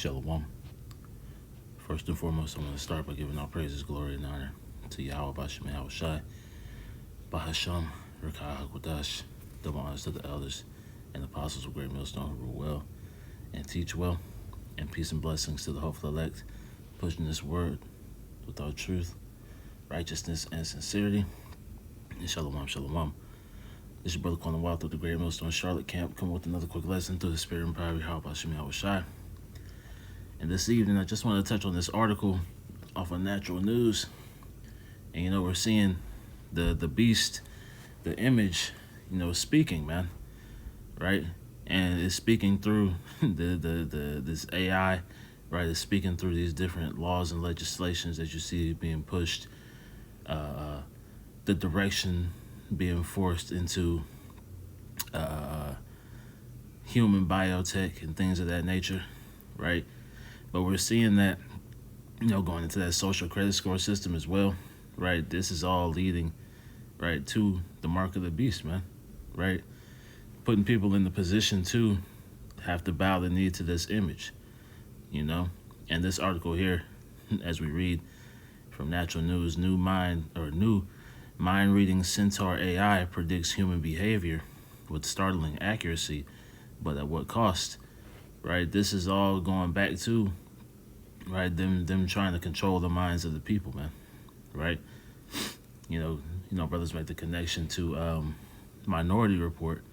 Shalom. First and foremost, I'm going to start by giving all praises, glory, and honor to Yahweh Bashem Yahweh Shai, Bahasham, Rekai Hakwadash, double honors to the elders and apostles of Great Millstone who rule well and teach well, and peace and blessings to the hopeful elect, pushing this word with all truth, righteousness, and sincerity. And Shalom, Shalom. This is your brother calling wild through the Great Millstone Charlotte camp, coming with another quick lesson through the spirit and power of Yahweh Bashem Yahweh Shai. And this evening, I just want to touch on this article off of Natural News. And, we're seeing the beast, the image, speaking, man, right? And it's speaking through this AI, right? It's speaking through these different laws and legislations that you see being pushed, the direction being forced into human biotech and things of that nature, right? But we're seeing that, going into that social credit score system as well, right? This is all leading, right, to the mark of the beast, man, right? Putting people in the position to have to bow the knee to this image, And this article here, as we read from Natural News, new mind-reading Centaur AI predicts human behavior with startling accuracy, but at what cost, right? This is all going back to, right, them trying to control the minds of the people, man, right? Brothers make the connection to Minority Report,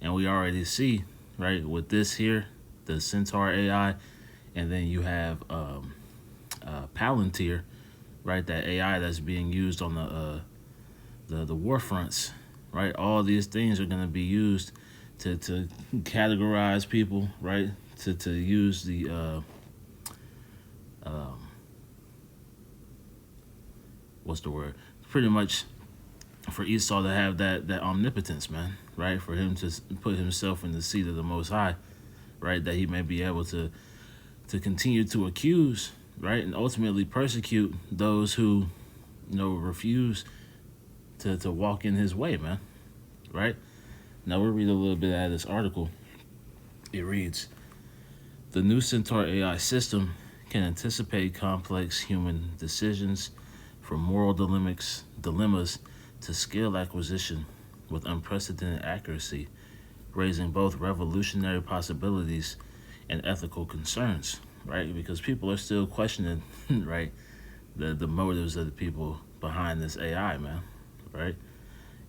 and we already see, right, with this here, the Centaur AI, and then you have Palantir, right, that AI that's being used on the war fronts, right? All these things are going to be used to categorize people, right? To use the what's the word? Pretty much for Esau to have that omnipotence, man, right? For him to put himself in the seat of the Most High, right? That he may be able to continue to accuse, right, and ultimately persecute those who, refuse to walk in his way, man, right? Now we'll read a little bit out of this article. It reads, the new Centaur AI system can anticipate complex human decisions from moral dilemmas to skill acquisition with unprecedented accuracy, raising both revolutionary possibilities and ethical concerns, right? Because people are still questioning, right, the motives of the people behind this AI, man, right?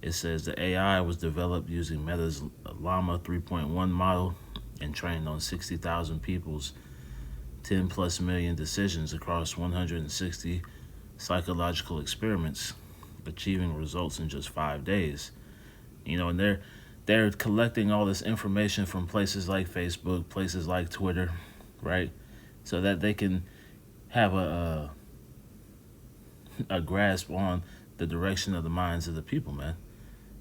It says the AI was developed using Meta's Llama 3.1 model and trained on 60,000 people's 10 plus million decisions across 160 psychological experiments, achieving results in just 5 days. And they're collecting all this information from places like Facebook, places like Twitter, right? So that they can have a grasp on the direction of the minds of the people, man.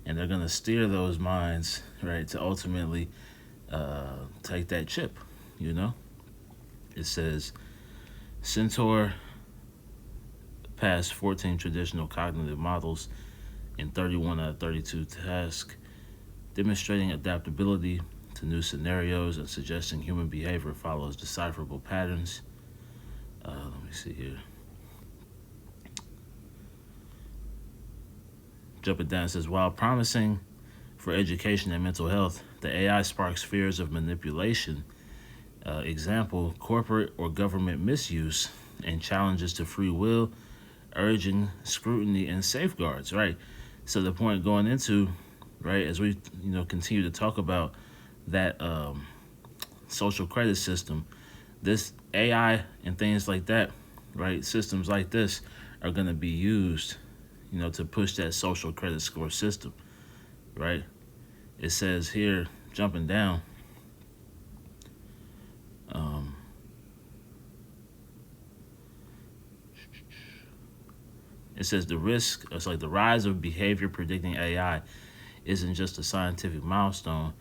And they're going to steer those minds, right, to ultimately take that chip, It says, Centaur passed 14 traditional cognitive models in 31 out of 32 tasks, demonstrating adaptability to new scenarios and suggesting human behavior follows decipherable patterns. Let me see here. Jumping down, it says, while promising for education and mental health, the AI sparks fears of manipulation. Example, corporate or government misuse and challenges to free will, urging scrutiny and safeguards, right? So the point going into, right, as we, continue to talk about that social credit system, this AI and things like that, right, systems like this are going to be used, to push that social credit score system, right? It says here, jumping down, it says the rise of behavior predicting AI isn't just a scientific milestone,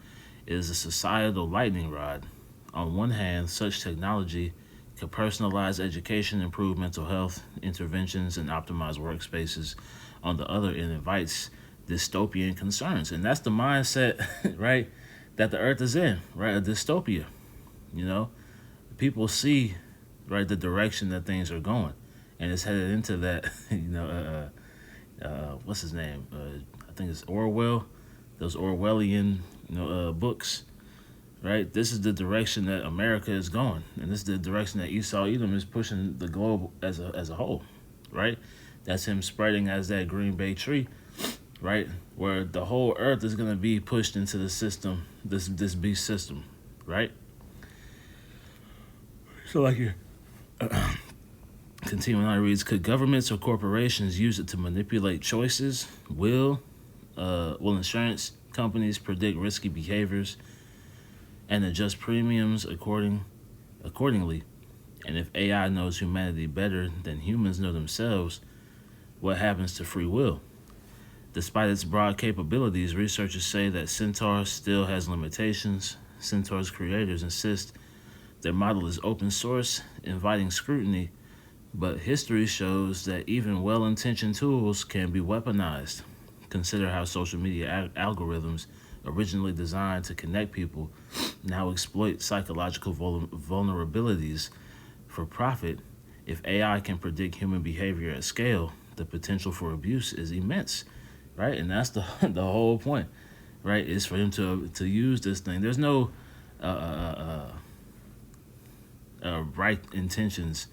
it is a societal lightning rod. On one hand, such technology can personalize education, improve mental health interventions, and optimize workspaces. On the other, it invites dystopian concerns. And that's the mindset, right, that the earth is in, right? A dystopia, people see, right, the direction that things are going, and it's headed into that. What's his name? I think it's Orwell. Those Orwellian, books. Right. This is the direction that America is going, and this is the direction that Esau Edom is pushing the globe as a whole. Right. That's him spreading as that green bay tree. Right, where the whole earth is going to be pushed into the system, this beast system. Right. So like here. Continuing on, it reads, could governments or corporations use it to manipulate choices? Will insurance companies predict risky behaviors and adjust premiums accordingly? And if AI knows humanity better than humans know themselves, what happens to free will? Despite its broad capabilities, researchers say that Centaur still has limitations. Centaur's creators insist their model is open source, inviting scrutiny, but history shows that even well-intentioned tools can be weaponized. Consider how social media algorithms, originally designed to connect people, now exploit psychological vulnerabilities for profit. If AI can predict human behavior at scale, the potential for abuse is immense, right? And that's the the whole point, right? Is for him to use this thing. There's no right intentions,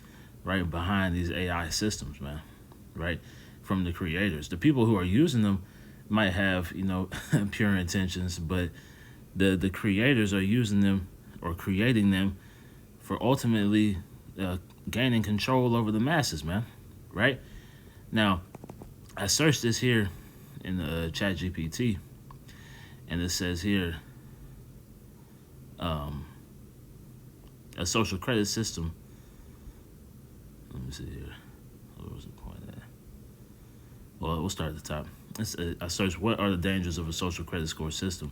right, behind these AI systems, man, right, from the creators. The people who are using them might have, pure intentions, but the creators are using them or creating them for ultimately gaining control over the masses, man, right? Now, I searched this here in the ChatGPT, and it says here, a social credit system. Let me see here. Where was the point at? Well, we'll start at the top. I searched, what are the dangers of a social credit score system?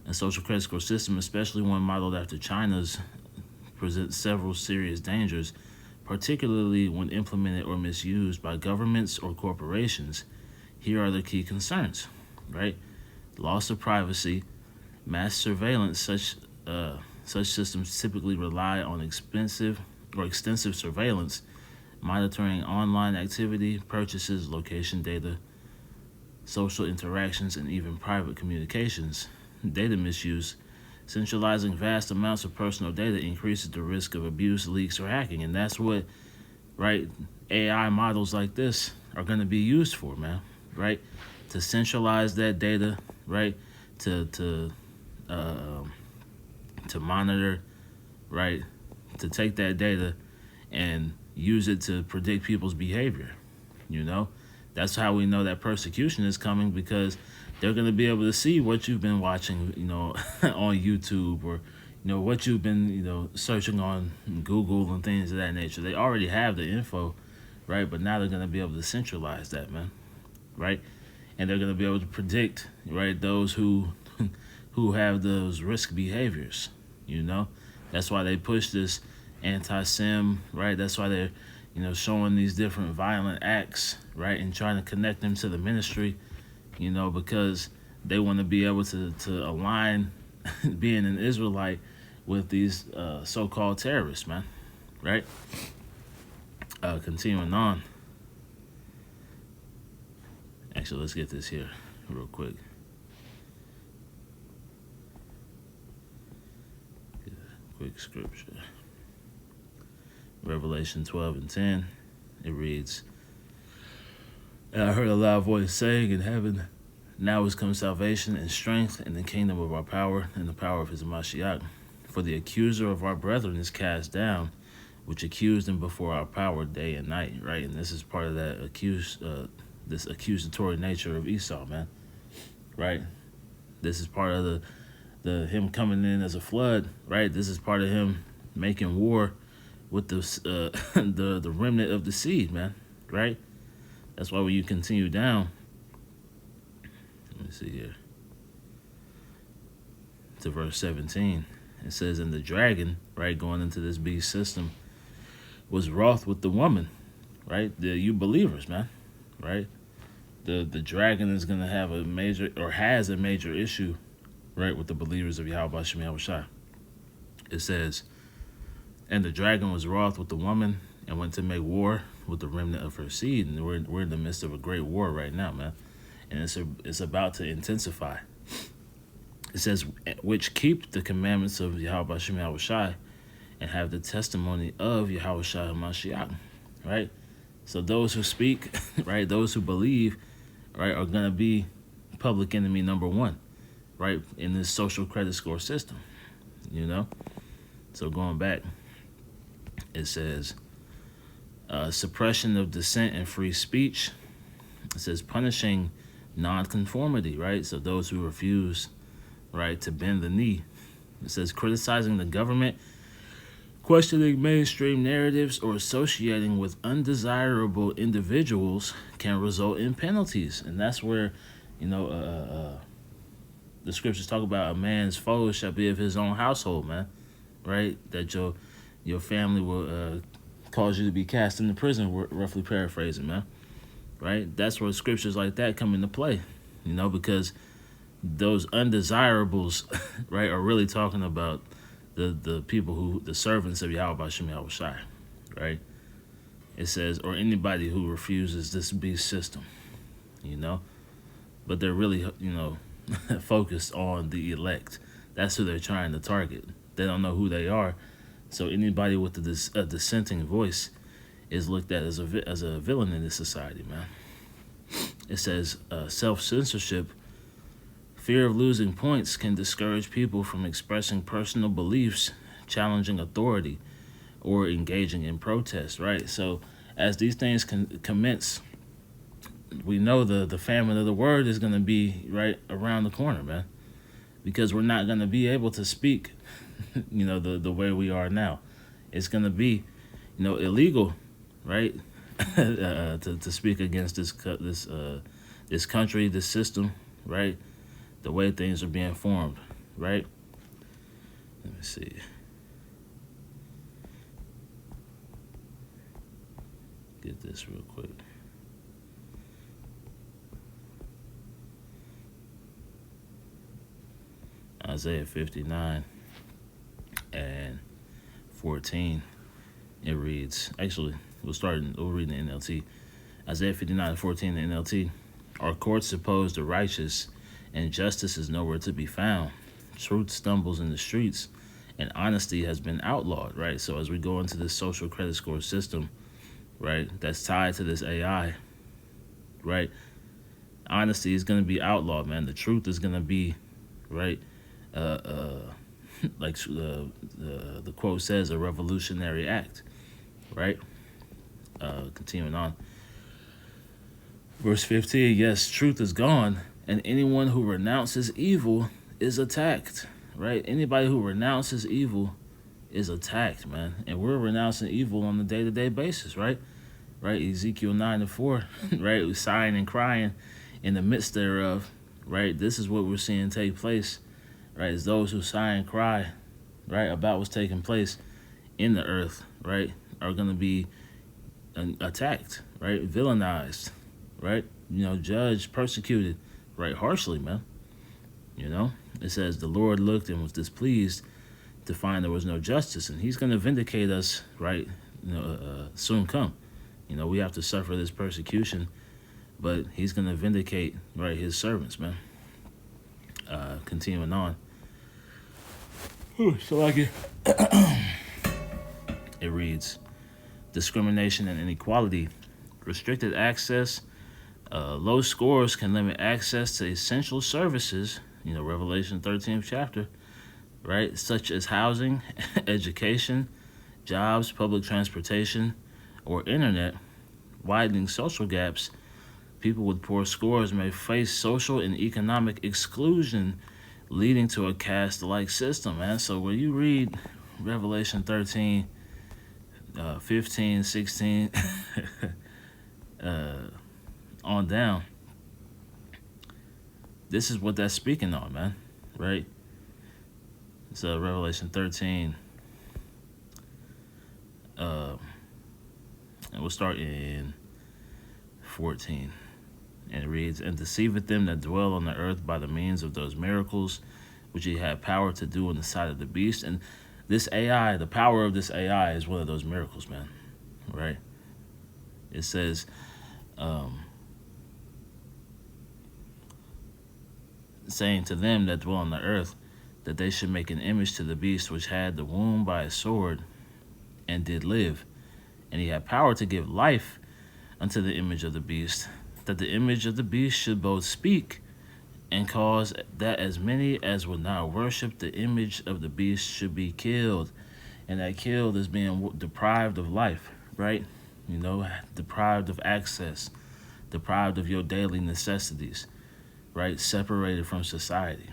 A social credit score system, especially one modeled after China's, presents several serious dangers, particularly when implemented or misused by governments or corporations. Here are the key concerns, right? Loss of privacy, mass surveillance. Such systems typically rely on extensive surveillance, monitoring online activity, purchases, location data, social interactions, and even private communications. Data misuse. Centralizing vast amounts of personal data increases the risk of abuse, leaks, or hacking. And that's what, right, AI models like this are going to be used for, man, right? To centralize that data, right? To monitor, right? To take that data and use it to predict people's behavior. That's how we know that persecution is coming, because they're going to be able to see what you've been watching, on YouTube, or what you've been searching on Google and things of that nature. They already have the info, right? But now they're going to be able to centralize that, man, right? And they're going to be able to predict, right, those who have those risk behaviors. That's why they push this anti-sim, right? That's why they're showing these different violent acts, right, and trying to connect them to the ministry, because they want to be able to align being an Israelite with these so-called terrorists, man, right? Continuing on. Actually, let's get this here real quick. Quick scripture. Revelation 12:10. It reads, and I heard a loud voice saying in heaven, now is come salvation and strength and the kingdom of our power and the power of his Mashiach. For the accuser of our brethren is cast down, which accused them before our power day and night, right? And this is part of that this accusatory nature of Esau, man, right? This is part of the him coming in as a flood, right? This is part of him making war with the remnant of the seed, man, right? That's why when you continue down, let me see here, to verse 17, it says, and the dragon, right, going into this beast system, was wroth with the woman, right? You believers, man, right? The dragon is going to have has a major issue, right, with the believers of Yahweh Shem Yahushua. It says, And the dragon was wroth with the woman and went to make war with the remnant of her seed. And we're in the midst of a great war right now, man. And it's about to intensify. It says, which keep the commandments of Yahweh Shem Yahweh Shai and have the testimony of Yahweh Shai HaMashiach, right? So those who speak, right, those who believe, right, are going to be public enemy number one, right, in this social credit score system, you know? So going back, it says, suppression of dissent and free speech. It says punishing nonconformity, right? So those who refuse, right, to bend the knee. It says criticizing the government, questioning mainstream narratives, or associating with undesirable individuals can result in penalties. And that's where, the scriptures talk about a man's foes shall be of his own household, man, right? That your family will cause you to be cast into prison, roughly paraphrasing, man, right? That's where scriptures like that come into play, because those undesirables, right, are really talking about the people the servants of Yahweh Shem Yahweh Shai, right? It says, or anybody who refuses this beast system, but they're really, focused on the elect. That's who they're trying to target. They don't know who they are. So anybody with a dissenting voice is looked at as a villain in this society, man. It says self-censorship, fear of losing points can discourage people from expressing personal beliefs, challenging authority, or engaging in protest, right? So as these things can commence, we know the famine of the word is going to be right around the corner, man, because we're not going to be able to speak, the way we are now. It's going to be, illegal, right, to speak against this country, this system, right, the way things are being formed, right? Let me see. Get this real quick. Isaiah 59 and 14, it reads, actually, we'll read the NLT. Isaiah 59 and 14 in the NLT. Our courts oppose the righteous, and justice is nowhere to be found. Truth stumbles in the streets, and honesty has been outlawed, right? So as we go into this social credit score system, right, that's tied to this AI, right, honesty is going to be outlawed, man. The truth is going to be, right, like the quote says, a revolutionary act, right? Continuing on. Verse 15, yes, truth is gone, and anyone who renounces evil is attacked, right? Anybody who renounces evil is attacked, man. And we're renouncing evil on a day-to-day basis, right? Right? Ezekiel 9 and 4, right? We're sighing and crying in the midst thereof, right? This is what we're seeing take place, right? It's those who sigh and cry, right, about what's taking place in the earth, right, are going to be attacked, right, villainized, right, judged, persecuted, right, harshly, man. It says the Lord looked and was displeased to find there was no justice, and he's going to vindicate us, right, soon come. We have to suffer this persecution, but he's going to vindicate, right, his servants, man. Continuing on. So like it reads, discrimination and inequality, restricted access, low scores can limit access to essential services, Revelation 13th chapter, right, such as housing, education, jobs, public transportation, or internet, widening social gaps. People with poor scores may face social and economic exclusion, leading to a caste-like system, man. So when you read Revelation 13, 15, 16, on down, this is what that's speaking on, man, right? So Revelation 13, and we'll start in 14. And it reads, and deceiveth them that dwell on the earth by the means of those miracles which he had power to do in the sight of the beast. And This AI, the power of this AI is one of those miracles, man. Right? It says, um, saying to them that dwell on the earth, that they should make an image to the beast which had the wound by a sword and did live. And he had power to give life unto the image of the beast, that the image of the beast should both speak and cause that as many as would not worship the image of the beast should be killed. And that killed is being deprived of life, right? You know, deprived of access, deprived of your daily necessities, right? Separated from society,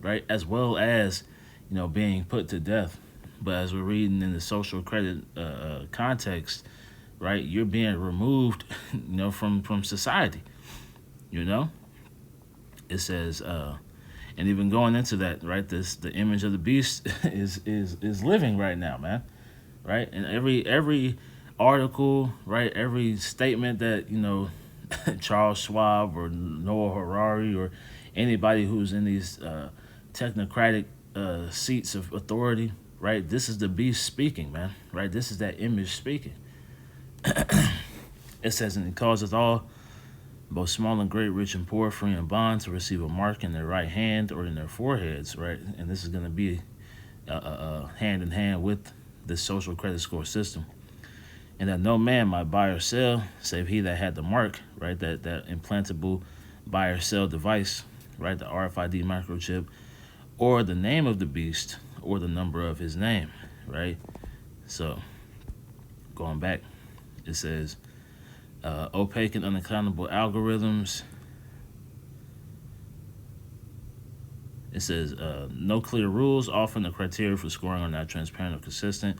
right? As well as, you know, being put to death. But as we're reading in the social credit context, right, you're being removed, you know, from society. You know, it says, and even going into that, right, this the image of the beast is living right now, man, right, and every article, right, every statement that you know Charles Schwab or Noah Harari or anybody who's in these technocratic seats of authority, right? This is the beast speaking, man. Right? This is that image speaking. It says, and it causes all, both small and great, rich and poor, free and bond, to receive a mark in their right hand or in their foreheads, right? And this is going to be hand in hand with the social credit score system. And that no man might buy or sell, save he that had the mark, right? That implantable buy or sell device, right? The RFID microchip, or the name of the beast, or the number of his name, right? So, going back, it says, opaque and unaccountable algorithms. It says, no clear rules, often the criteria for scoring are not transparent or consistent.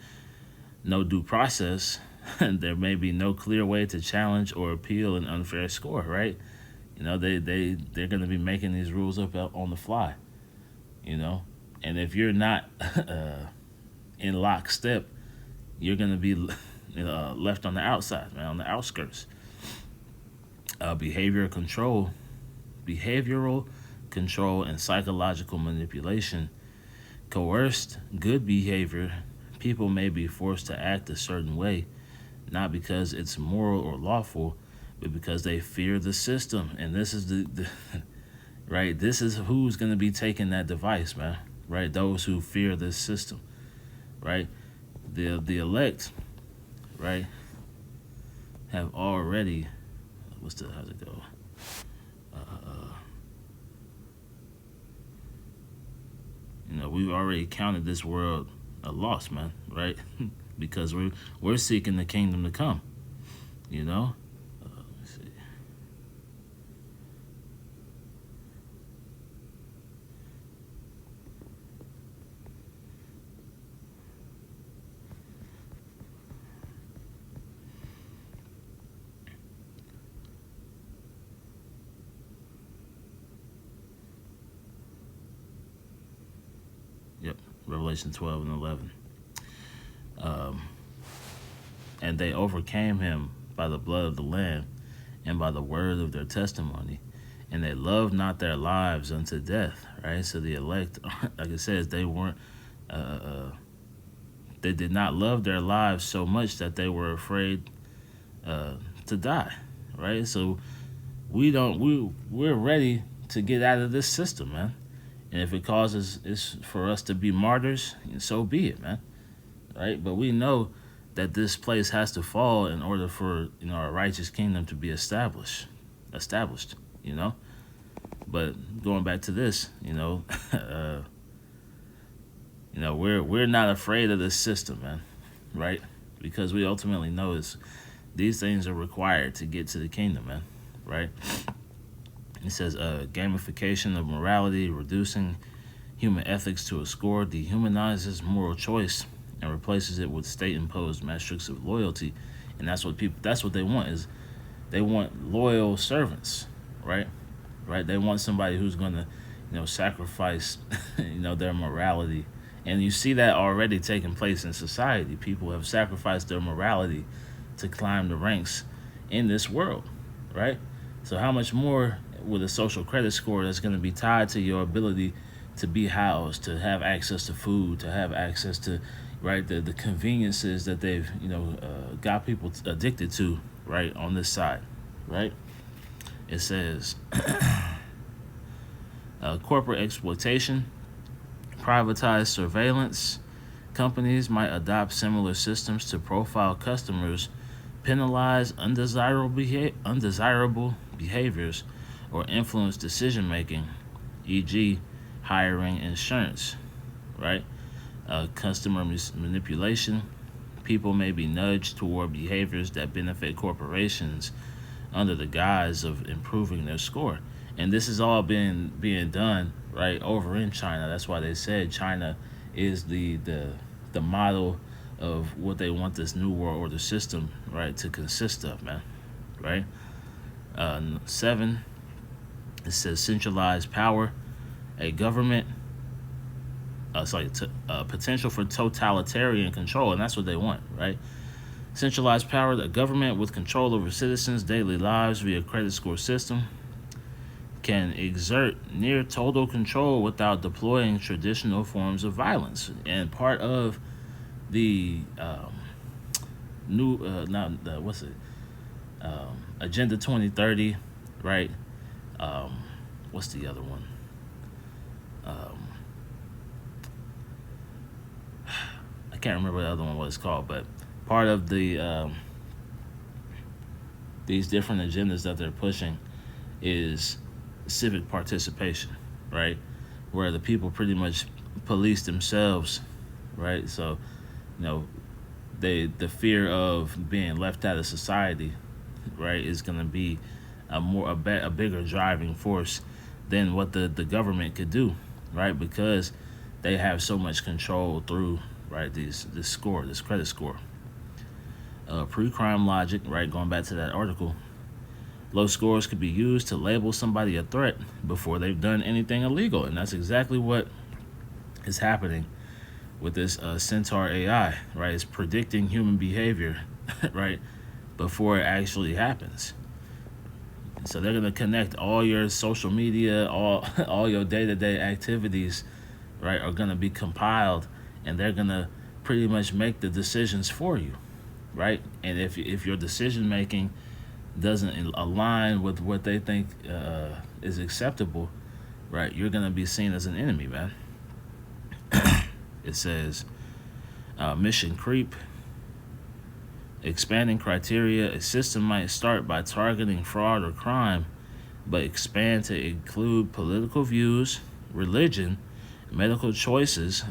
No due process. There may be no clear way to challenge or appeal an unfair score, right? You know, they're going to be making these rules up on the fly, you know? And if you're not in lockstep, you're going to be left on the outside, man, on the outskirts. Behavioral control, and psychological manipulation. Coerced good behavior, people may be forced to act a certain way, not because it's moral or lawful, but because they fear the system. And this is the right, this is who's going to be taking that device, man, right? Those who fear this system, right? The elect, right, have already, how's it go? You know, we've already counted this world a loss, man, right? Because we're seeking the kingdom to come, you know? Let me see. Yep, Revelation 12 and 11. And they overcame him by the blood of the Lamb and by the word of their testimony. And they loved not their lives unto death, right? So the elect, like it says, they weren't, they did not love their lives so much that they were afraid to die, right? So we're ready to get out of this system, man. And if it causes it's for us to be martyrs, so be it, man. Right? But we know that this place has to fall in order for our righteous kingdom to be established. You know. But going back to this, we're not afraid of this system, man. Right? Because we ultimately know these things are required to get to the kingdom, man. Right? It says gamification of morality, reducing human ethics to a score, dehumanizes moral choice and replaces it with state-imposed metrics of loyalty. And that's what they want, is they want loyal servants, right? Right? They want somebody who's going to, sacrifice, their morality. And you see that already taking place in society. People have sacrificed their morality to climb the ranks in this world, right? So how much more with a social credit score that's going to be tied to your ability to be housed, to have access to food, to have access to, right, the conveniences that they've, got people addicted to, right, on this side, right? It says corporate exploitation, privatized surveillance. Companies might adopt similar systems to profile customers, penalize undesirable behaviors, or influence decision making, e.g., hiring, insurance, right? Customer manipulation. People may be nudged toward behaviors that benefit corporations under the guise of improving their score. And this is all being done right over in China. That's why they said China is the model of what they want this new world order system, right, to consist of, man, right? 7, it says centralized power, a government, potential for totalitarian control, and that's what they want, right? Centralized power, a government with control over citizens' daily lives via credit score system can exert near total control without deploying traditional forms of violence. And part of the Agenda 2030, right? What's the other one? I can't remember what the other one was called, but part of the these different agendas that they're pushing is civic participation, right? Where the people pretty much police themselves, right? So, the fear of being left out of society, right, is going to be a bigger driving force than what the government could do, right? Because they have so much control through, right, this credit score. Pre-crime logic, right? Going back to that article, low scores could be used to label somebody a threat before they've done anything illegal, and that's exactly what is happening with this Centaur AI, right? It's predicting human behavior, right, before it actually happens. So they're gonna connect all your social media, all your day-to-day activities, right, are gonna be compiled, and they're gonna pretty much make the decisions for you, right? And if your decision making doesn't align with what they think is acceptable, right, you're gonna be seen as an enemy, man. It says mission creep. Expanding criteria, a system might start by targeting fraud or crime, but expand to include political views, religion, medical choices,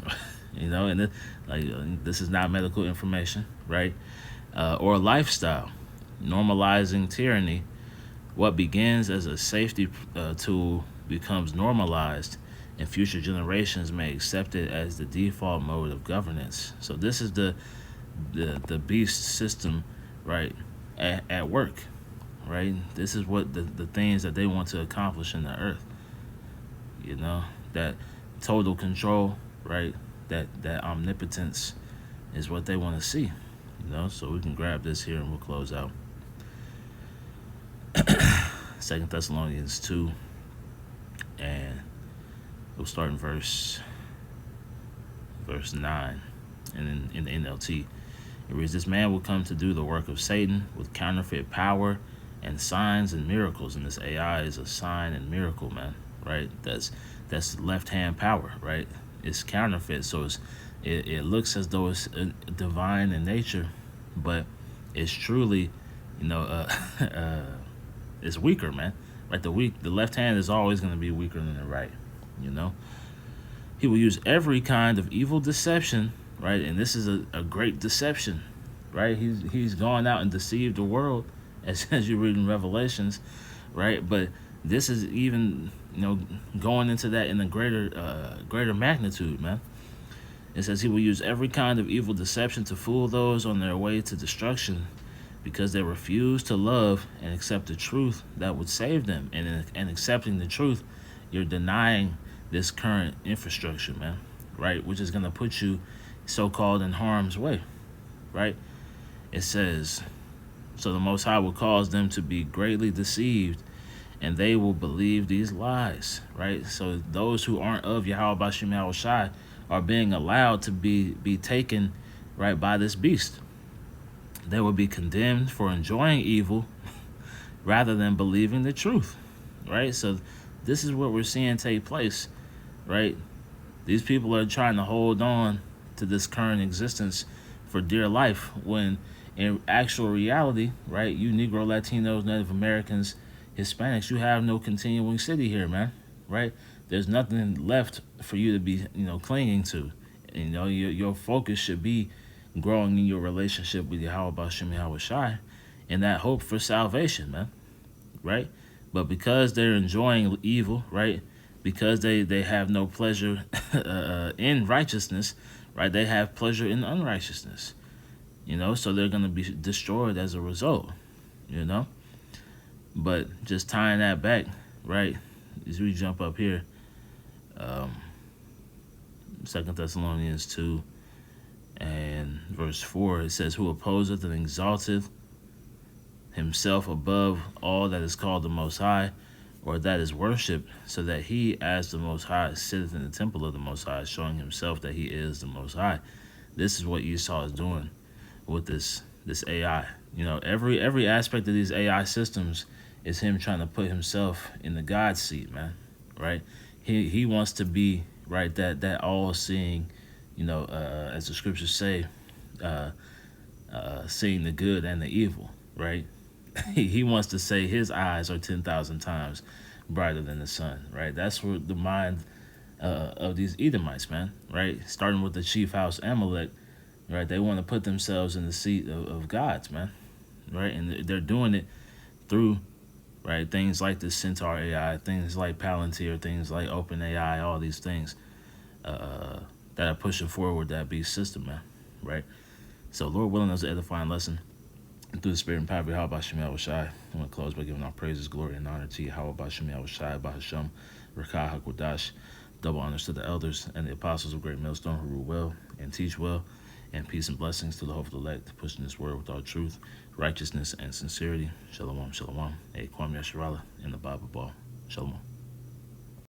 and this is not medical information, right? Or lifestyle, normalizing tyranny. What begins as a safety tool becomes normalized, and future generations may accept it as the default mode of governance. So this is the beast system, right, at work, right? This is what the things that they want to accomplish in the earth, that total control, right, that omnipotence is what they want to see, so we can grab this here and we'll close out. 2 Thessalonians 2, and we'll start in verse 9, and in the NLT. It reads, "This man will come to do the work of Satan with counterfeit power and signs and miracles." And this AI is a sign and miracle, man, right? That's left-hand power, right? It's counterfeit, so it looks as though it's divine in nature, but it's truly, it's weaker, man. Right? The left hand is always going to be weaker than the right. He will use every kind of evil deception, right? And this is a great deception, right? He's gone out and deceived the world, as you read in Revelations, right? But this is even, going into that in a greater magnitude, man. It says he will use every kind of evil deception to fool those on their way to destruction, because they refuse to love and accept the truth that would save them. And in accepting the truth, you're denying this current infrastructure, man, right? Which is going to put you so-called in harm's way, right? It says, so the Most High will cause them to be greatly deceived and they will believe these lies, right? So those who aren't of Yahweh Bashim Yahweh Shai are being allowed to be taken, right, by this beast. They will be condemned for enjoying evil rather than believing the truth, right? So this is what we're seeing take place, right? These people are trying to hold on to this current existence for dear life when in actual reality, right, you Negro, Latinos, Native Americans, Hispanics, you have no continuing city here, man, right? There's nothing left for you to be, clinging to. Your focus should be growing in your relationship with Yahweh Bashim Yahweh Shai and that hope for salvation, man, right? But because they're enjoying evil, right, because they have no pleasure in righteousness, right, they have pleasure in unrighteousness, so they're going to be destroyed as a result, But just tying that back, right, as we jump up here, 2 Thessalonians 2 and verse 4, it says, who opposeth and exalteth himself above all that is called the Most High, or that is worshipped, so that he, as the Most High, sitteth in the temple of the Most High, showing himself that he is the Most High. This is what Esau is doing with this AI. Every aspect of these AI systems is him trying to put himself in the God seat, man. Right? He wants to be, right, that all-seeing, as the scriptures say, seeing the good and the evil, right? He wants to say his eyes are 10,000 times brighter than the sun, right? That's where the mind of these Edomites, man, right? Starting with the chief house Amalek, right? They want to put themselves in the seat of gods, man, right? And they're doing it through, right, things like the Centaur AI, things like Palantir, things like OpenAI, all these things that are pushing forward that beast system, man, right? So, Lord willing, that's an edifying lesson. And through the spirit and power of Yahweh Bashim Yahweh Shai, I want to close by giving our praises, glory, and honor to Yahweh Bashim Yahweh Shai, Bahasham, Rakah HaKodash. Double honors to the elders and the apostles of Great Millstone who rule well and teach well, and peace and blessings to the hopeful elect, pushing this word with all truth, righteousness, and sincerity. Shalom, shalom. A Kwame Yasharala in the Bible Ball. Shalom.